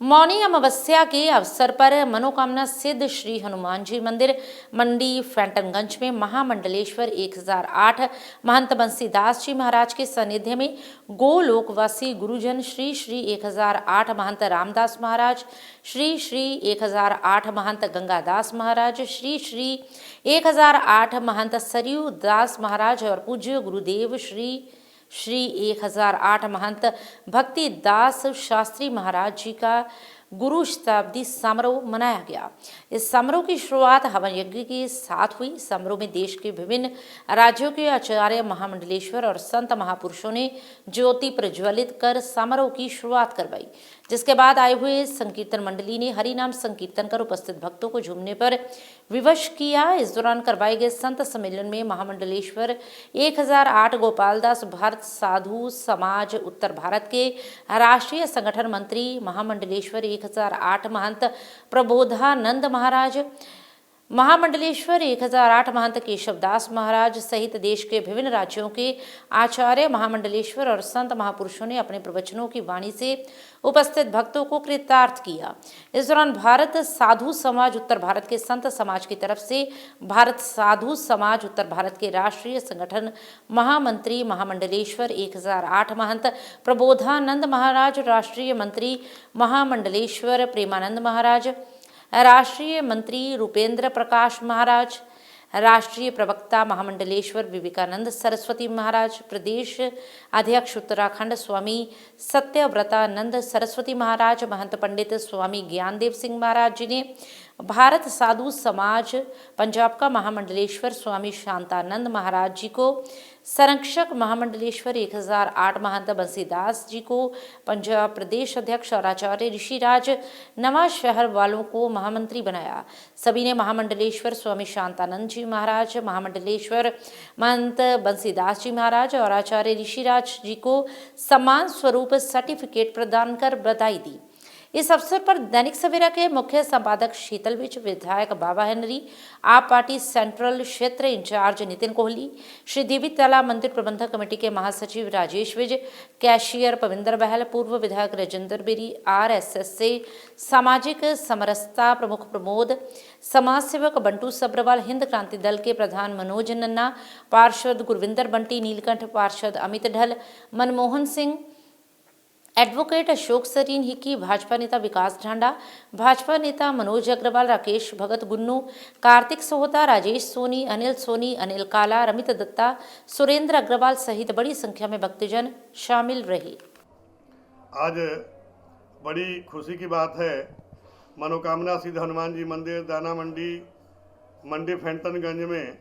मौनी अमावस्या के अवसर पर मनोकामना सिद्ध श्री हनुमान जी मंदिर मंडी फैंटनगंज में महामंडलेश्वर 1008 महंत बंसीदास जी महाराज के सानिध्य में गोलोकवासी गुरुजन श्री श्री 1008 महंत रामदास महाराज, श्री श्री 1008 महंत गंगादास महाराज, श्री श्री 1008 महंत सरयू दास महाराज और पूज्य गुरुदेव श्री श्री 1008 महंत भक्ति दास शास्त्री महाराज जी का गुरु शताब्दी समारोह मनाया गया। इस समारोह की शुरुआत हवन यज्ञ के साथ हुई। समारोह में देश के विभिन्न राज्यों के आचार्य महामंडलेश्वर और संत महापुरुषों ने ज्योति प्रज्वलित कर समारोह की शुरुआत करवाई, जिसके बाद आए हुए संकीर्तन मंडली ने हरि नाम संकीर्तन कर उपस्थित भक्तों को झूमने पर विवश किया। इस दौरान करवाए गए संत सम्मेलन में महामंडलेश्वर 1008 गोपालदास भारत साधु समाज उत्तर भारत के राष्ट्रीय संगठन मंत्री, महामंडलेश्वर 1008 महंत प्रबोधानंद महाराज, महामंडलेश्वर 1008 महंत केशवदास महाराज सहित देश के विभिन्न राज्यों के आचार्य महामंडलेश्वर और संत महापुरुषों ने अपने प्रवचनों की वाणी से उपस्थित भक्तों को कृतार्थ किया। इस दौरान भारत साधु समाज उत्तर भारत के संत समाज की तरफ से भारत साधु समाज उत्तर भारत के राष्ट्रीय संगठन महामंत्री महामंडलेश्वर 1008 महंत प्रबोधानंद महाराज, राष्ट्रीय मंत्री महामंडलेश्वर प्रेमानंद महाराज, राष्ट्रीय मंत्री रूपेंद्र प्रकाश महाराज, राष्ट्रीय प्रवक्ता महामंडलेश्वर विवेकानंद सरस्वती महाराज, प्रदेश अध्यक्ष उत्तराखंड स्वामी सत्यव्रतानंद सरस्वती महाराज, महंत पंडित स्वामी ज्ञानदेव सिंह महाराज जी ने भारत साधु समाज पंजाब का महामंडलेश्वर स्वामी शांतानंद महाराज जी को, संरक्षक महामंडलेश्वर 1008 महंत बंसीदास जी को पंजाब प्रदेश अध्यक्ष और आचार्य ऋषिराज नवा शहर वालों को महामंत्री बनाया। सभी ने महामंडलेश्वर स्वामी शांतानंद जी महाराज, महामंडलेश्वर महंत बंसीदास जी महाराज और आचार्य ऋषिराज जी को सम्मान स्वरूप सर्टिफिकेट प्रदान कर बधाई दी। इस अवसर पर दैनिक सवेरा के मुख्य संपादक शीतल विज, विधायक बाबा हेनरी, आप पार्टी सेंट्रल क्षेत्र इंचार्ज नितिन कोहली, श्री देवी तालाब मंदिर प्रबंधक कमेटी के महासचिव राजेश विज, कैशियर पविंदर बहल, पूर्व विधायक राजेंद्र बेरी, RSS से सामाजिक समरसता प्रमुख प्रमोद, समाज सेवक बंटू सब्रवाल, हिंद क्रांति दल के प्रधान मनोज नन्ना, पार्षद गुरविंदर बंटी, नीलकंठ पार्षद अमित ढल, मनमोहन सिंह, एडवोकेट अशोक सरीन हिक्की, भाजपा नेता विकास ढांडा, भाजपा नेता मनोज अग्रवाल, राकेश भगत गुन्नू, कार्तिक सोहता, राजेश सोनी, अनिल काला, रमित दत्ता, सुरेंद्र अग्रवाल सहित बड़ी संख्या में भक्तजन शामिल रहे। आज बड़ी खुशी की बात है, मनोकामना सिद्ध हनुमान जी मंदिर दाना मंडी फैंटनगंज में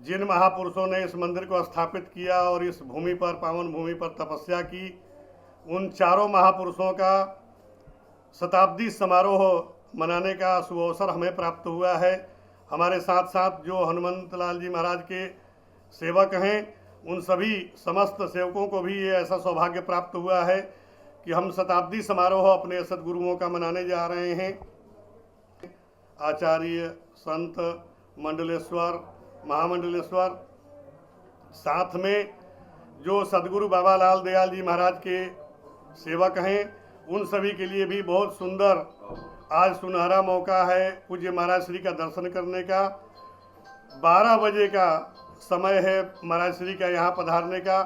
जिन महापुरुषों ने इस मंदिर को स्थापित किया और इस भूमि पर, पावन भूमि पर तपस्या की, उन चारों महापुरुषों का शताब्दी समारोह मनाने का शुभ अवसर हमें प्राप्त हुआ है। हमारे साथ साथ जो हनुमंत लाल जी महाराज के सेवक हैं, उन सभी समस्त सेवकों को भी ये ऐसा सौभाग्य प्राप्त हुआ है कि हम शताब्दी समारोह अपने सद्गुरुओं का मनाने जा रहे हैं। आचार्य संत मंडलेश्वर महामंडलेश्वर, साथ में जो सदगुरु बाबा लाल दयाल जी महाराज के सेवक हैं, उन सभी के लिए भी बहुत सुंदर आज सुनहरा मौका है पूज्य महाराज श्री का दर्शन करने का। 12 बजे का समय है महाराज श्री का यहाँ पधारने का।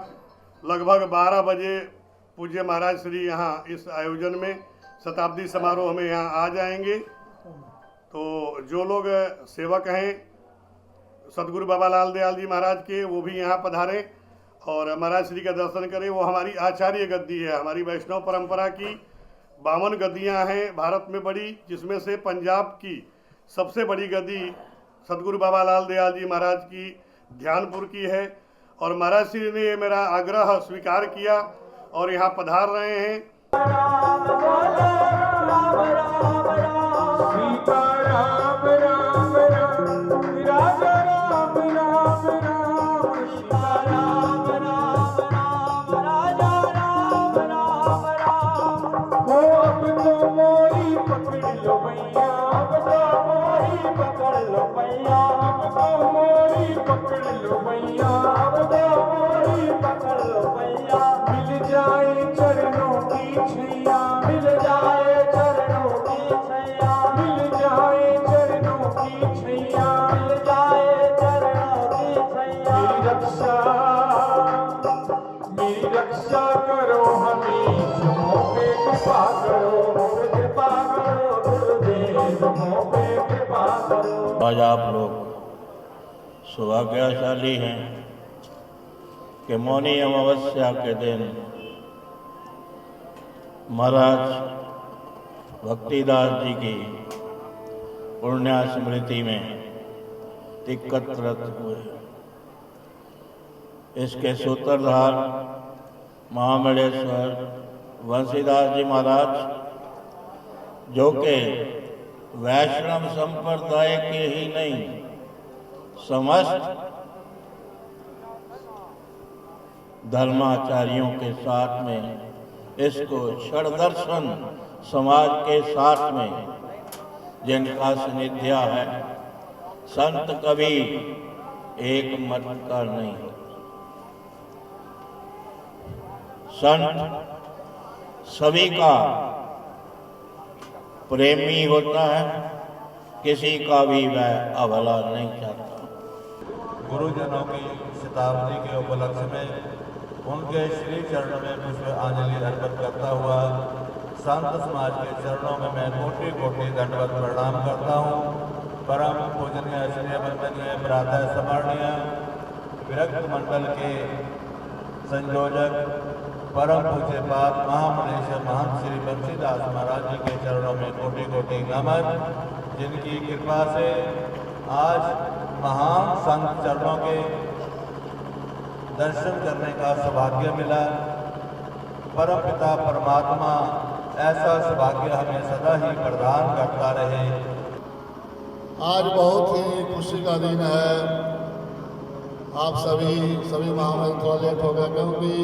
लगभग 12 बजे पूज्य महाराज श्री यहाँ इस आयोजन में शताब्दी समारोह में यहाँ आ जाएंगे। तो जो लोग सेवक हैं सदगुरु बाबा लाल दयाल जी महाराज के, वो भी यहाँ पधारें और महाराज श्री का दर्शन करें। वो हमारी आचार्य गद्दी है, हमारी वैष्णव परंपरा की 52 गद्दियाँ हैं भारत में बड़ी, जिसमें से पंजाब की सबसे बड़ी गद्दी सदगुरु बाबा लाल दयाल जी महाराज की ध्यानपुर की है। और महाराज श्री ने मेरा आग्रह स्वीकार किया और यहाँ पधार रहे हैं। मिल जाए चरणों की छैया, मिल जाए आज आप लोग सौभाग्यशाली हैं कि मौनी अमावस्या के दिन महाराज भक्तिदास जी की पुण्य स्मृति में एकत्रित हुए। इसके सूत्रधार महामंडलेश्वर बंसीदास जी महाराज, जो कि वैष्णव संप्रदाय के ही नहीं समस्त धर्माचार्यों के साथ में इसको षड्दर्शन समाज के साथ में जिनका सानिध्य है, संत कभी एक मत का नहीं। संत सभी का प्रेमी होता है, किसी का भी वह अभला नहीं चाहता। गुरुजनों की शताब्दी के उपलक्ष्य में उनके श्री चरणों में पुष्पांजलि अर्पित करता हुआ संत समाज के चरणों में मैं कोटि कोटि दंडवत प्रणाम करता हूँ। परम पूजनीय श्री वंदनीय प्रातः स्मरणीय विरक्त मंडल के संयोजक परम पूज्यपाद महामंडलेश्वर महंत श्री बंसीदास महाराज जी के चरणों में कोटि कोटि नमन, जिनकी कृपा से आज महान संत चरणों के दर्शन करने का सौभाग्य मिला। परम पिता परमात्मा ऐसा सौभाग्य हमें सदा ही प्रदान करता रहे। आज बहुत ही खुशी का दिन है। आप सभी महामंडल थोड़ा लेट हो गया, क्योंकि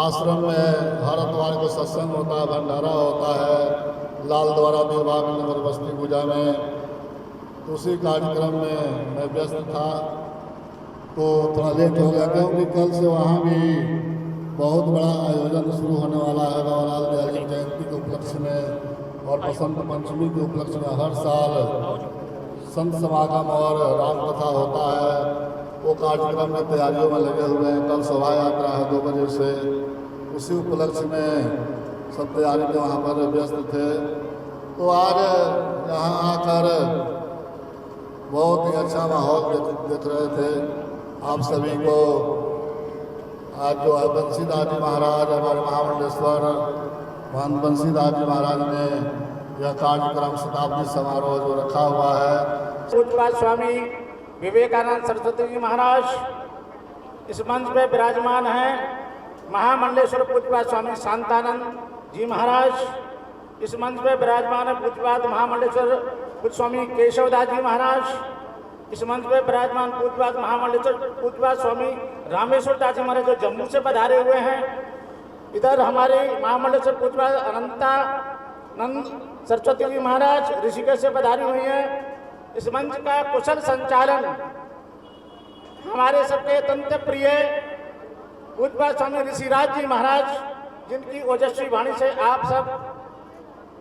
आश्रम में हर इतवार को सत्संग होता है, भंडारा होता है लाल द्वारा विभाग नगर बस्ती पूजा में। उसी कार्यक्रम में मैं व्यस्त था तो थोड़ा लेट हो गया, क्योंकि कल से वहाँ भी बहुत बड़ा आयोजन शुरू होने वाला है गौरलाल दयाल जी जयंती के उपलक्ष्य में और बसंत पंचमी के उपलक्ष्य में। हर साल संत समागम और रामकथा होता है, वो कार्यक्रम में तैयारियों में लगे हुए हैं। कल शोभा यात्रा है 2 बजे से, उसी उपलक्ष्य में सब तैयारी में वहाँ पर व्यस्त थे। तो आज यहाँ आकर बहुत ही अच्छा माहौल देख रहे थे। आप सभी को आज जो है बंसीदास जी महाराज, हमारे महामंडलेश्वर महंत बंसीदास जी महाराज ने यह कार्यक्रम शताब्दी समारोह जो रखा हुआ है। पूज्यपाद स्वामी विवेकानंद सरस्वती जी महाराज इस मंच पे विराजमान हैं। महामंडलेश्वर पूज्यपाद स्वामी शांतानंद जी महाराज इस मंच पे विराजमान है। पूज्यपाद महामंडलेश्वर पूज्य स्वामी केशवदास जी महाराज इस मंच पे विराजमान। पूज्यपाद महामंडलेश्वर पूज्यपाद स्वामी रामेश्वर दास जी महाराज जो जम्मू से पधारे हुए हैं। इधर हमारे महामंडलेश्वर पूज्यपाद अनंतानंद सरस्वती जी महाराज ऋषिकेश से पधारी हुई हैं। इस मंच का कुशल संचालन हमारे सबके अत्यंत प्रिय पूज्यपाद स्वामी ऋषिराज जी महाराज, जिनकी ओजस्वी वाणी से आप सब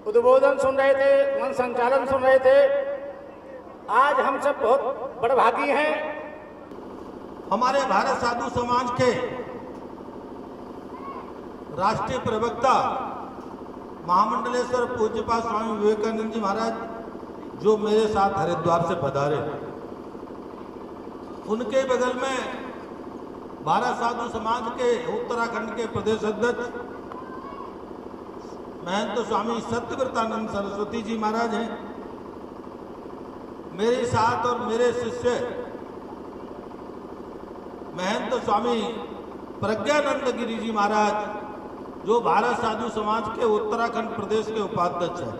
उद्बोधन सुन रहे थे, मन संचालन सुन रहे थे। आज हम सब बहुत बड़भागी हैं। हमारे भारत साधु समाज के राष्ट्रीय प्रवक्ता महामंडलेश्वर पूज्यपाद स्वामी विवेकानंद जी महाराज, जो मेरे साथ हरिद्वार से पधारे, उनके बगल में भारत साधु समाज के उत्तराखंड के प्रदेश अध्यक्ष महंत स्वामी सत्यव्रतानंद सरस्वती जी महाराज हैं। मेरे साथ और मेरे शिष्य महंत स्वामी प्रज्ञानंद गिरी जी महाराज, जो भारत साधु समाज के उत्तराखंड प्रदेश के उपाध्यक्ष हैं,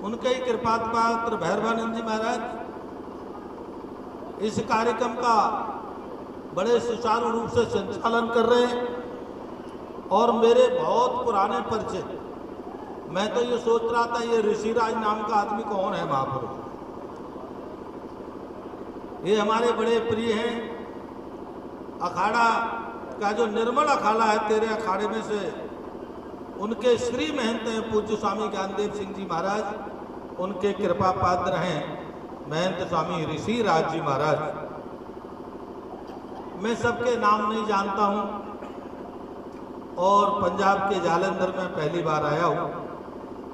उनके ही कृपात पात्र भैरवानंद जी महाराज इस कार्यक्रम का बड़े सुचारू रूप से संचालन कर रहे हैं। और मेरे बहुत पुराने परिचय, मैं तो ये सोच रहा था ये ऋषिराज नाम का आदमी कौन है महापुरुष। ये हमारे बड़े प्रिय हैं। अखाड़ा का जो निर्मल अखाड़ा है तेरे अखाड़े में से उनके श्री महंत हैं पूज्य स्वामी ज्ञानदेव सिंह जी महाराज, उनके कृपा पात्र हैं महंत स्वामी ऋषिराज जी महाराज। मैं सबके नाम नहीं जानता हूं और पंजाब के जालंधर में पहली बार आया हूं।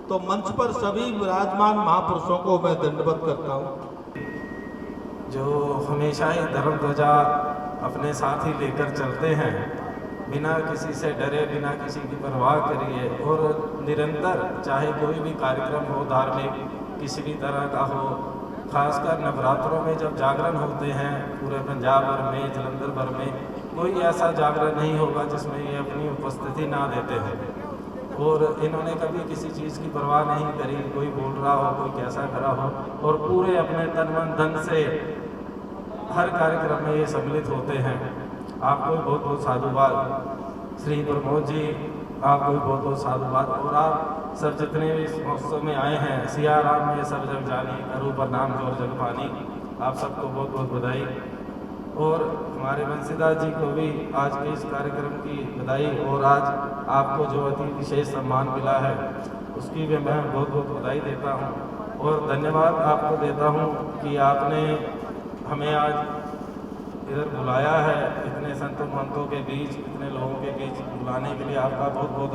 तो मंच पर सभी विराजमान महापुरुषों को मैं दंडवत करता हूँ। जो हमेशा ही धर्म ध्वजा अपने साथ ही लेकर चलते हैं, बिना किसी से डरे, बिना किसी की परवाह करिए, और निरंतर चाहे कोई भी कार्यक्रम हो, धार्मिक किसी भी तरह का हो, खासकर नवरात्रों में जब जागरण होते हैं पूरे पंजाब भर में, जलंधर भर में, कोई ऐसा जागरण नहीं होगा जिसमें ये अपनी उपस्थिति ना देते हैं। और इन्होंने कभी किसी चीज़ की परवाह नहीं करी, कोई बोल रहा हो, कोई कैसा करा हो, और पूरे अपने तन मन धन से हर कार्यक्रम में ये सम्मिलित होते हैं। आपको भी बहुत बहुत साधुवाद। श्री प्रमोद जी, आपको भी बहुत बहुत साधुवाद। और आप सब जितने भी इस महोत्सव में आए हैं, सिया राम में सब जग जानी, करूँ प्रणाम जोर जग पानी, आप सबको बहुत बहुत बधाई। और हमारे बंसीदास जी को भी आज के इस कार्यक्रम की बधाई, और आज आपको जो अति विशेष सम्मान मिला है उसकी भी मैं बहुत बहुत बधाई देता हूँ और धन्यवाद आपको देता हूँ कि आपने हमें आज इधर बुलाया है, इतने संतों महंतों के बीच, इतने लोगों के बीच बुलाने के लिए आपका बहुत बहुत